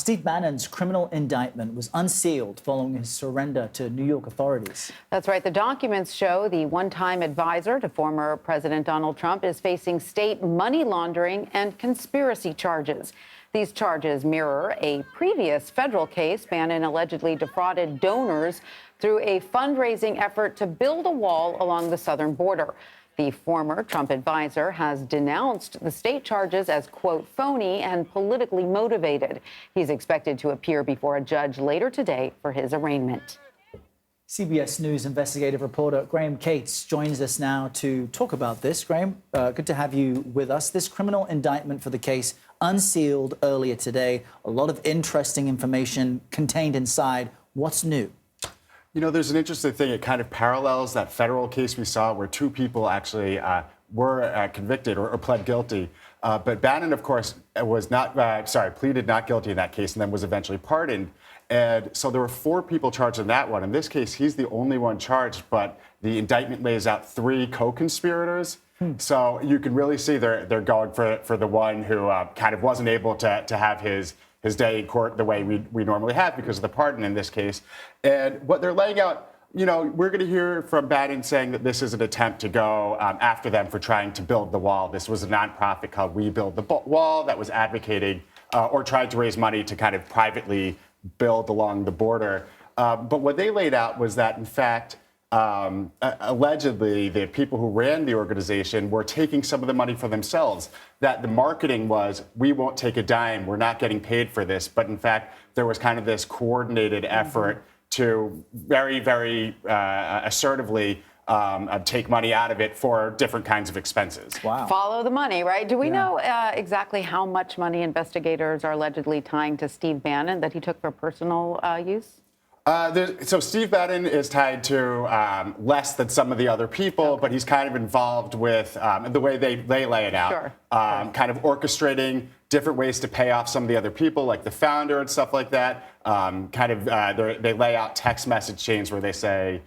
Steve Bannon's criminal indictment was unsealed following his surrender to New York authorities. That's right. The documents show the one-time advisor to former President Donald Trump is facing state money laundering and conspiracy charges. These charges mirror a previous federal case. Bannon allegedly defrauded donors through a fundraising effort to build a wall along the southern border. The former Trump advisor has denounced the state charges as, quote, phony and politically motivated. He's expected to appear before a judge later today for his arraignment. CBS News investigative reporter Graham Cates joins us now to talk about this. Graham, good to have you with us. This criminal indictment for the case unsealed earlier today. A lot of interesting information contained inside. What's new? You know, there's an interesting thing. It kind of parallels that federal case we saw where two people actually were convicted or pled guilty. But Bannon, of course, was pleaded not guilty in that case and then was eventually pardoned. And so there were 4 people charged in that one. In this case, he's the only one charged, but the indictment lays out 3 co-conspirators. So you can really see they're going for the one who kind of wasn't able to have his day in court the way we normally have because of the pardon in this case. And what they're laying out, you know, we're going to hear from Bannon saying that this is an attempt to go after them for trying to build the wall. This was a nonprofit called We Build the Wall that was advocating or tried to raise money to kind of privately build along the border. But what they laid out was that, in fact, allegedly, the people who ran the organization were taking some of the money for themselves, that the marketing was, we won't take a dime, we're not getting paid for this. But in fact, there was kind of this coordinated effort to very, very assertively take money out of it for different kinds of expenses. Wow. Follow the money, right? Do we know exactly how much money investigators are allegedly tying to Steve Bannon that he took for personal use? So Steve Bannon is tied to less than some of the other people, but he's kind of involved with the way they lay it out, kind of orchestrating different ways to pay off some of the other people, like the founder and stuff like that. They lay out text message chains where they say,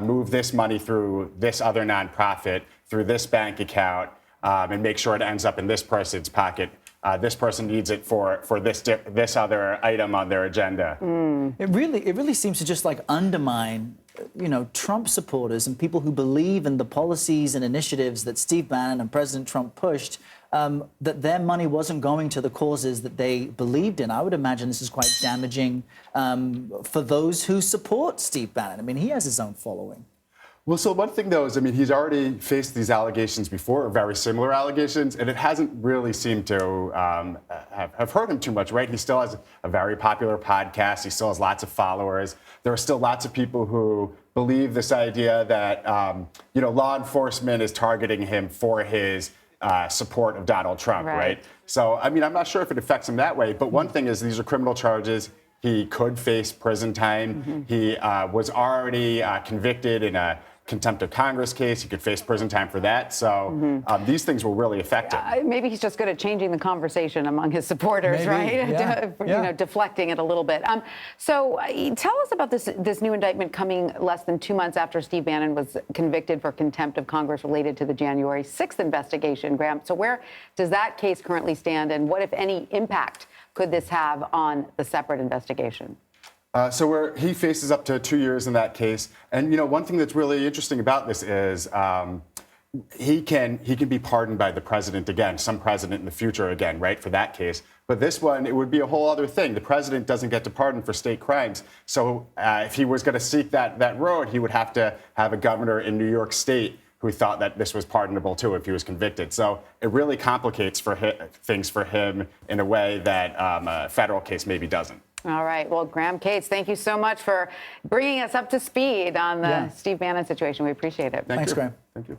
move this money through this other nonprofit, through this bank account, and make sure it ends up in this person's pocket. This person needs it for this other item on their agenda. It really seems to just like undermine, you know, Trump supporters and people who believe in the policies and initiatives that Steve Bannon and President Trump pushed, that their money wasn't going to the causes that they believed in. I would imagine this is quite damaging for those who support Steve Bannon. I mean, he has his own following. Well, so one thing, though, is, I mean, he's already faced these allegations before, or very similar allegations, and it hasn't really seemed to have hurt him too much, right? He still has a very popular podcast. He still has lots of followers. There are still lots of people who believe this idea that, you know, law enforcement is targeting him for his support of Donald Trump, right? So, I mean, I'm not sure if it affects him that way, but one thing is these are criminal charges. He could face prison time. He was already convicted in a contempt of Congress case. He could face prison time for that. So these things will really affect him. Maybe he's just good at changing the conversation among his supporters, right? You know, deflecting it a little bit. So tell us about this new indictment coming less than 2 months after Steve Bannon was convicted for contempt of Congress related to the January 6th investigation, Graham. So where does that case currently stand, and what, if any, impact could this have on the separate investigation? So he faces up to 2 years in that case. And, you know, one thing that's really interesting about this is he can be pardoned by the president again, some president in the future again, right, for that case. But this one, it would be a whole other thing. The president doesn't get to pardon for state crimes. So if he was going to seek that road, he would have to have a governor in New York State who thought that this was pardonable, too, if he was convicted. So it really complicates things for him in a way that a federal case maybe doesn't. All right. Well, Graham Cates, thank you so much for bringing us up to speed on the Steve Bannon situation. We appreciate it. Thanks, Graham. Thank you.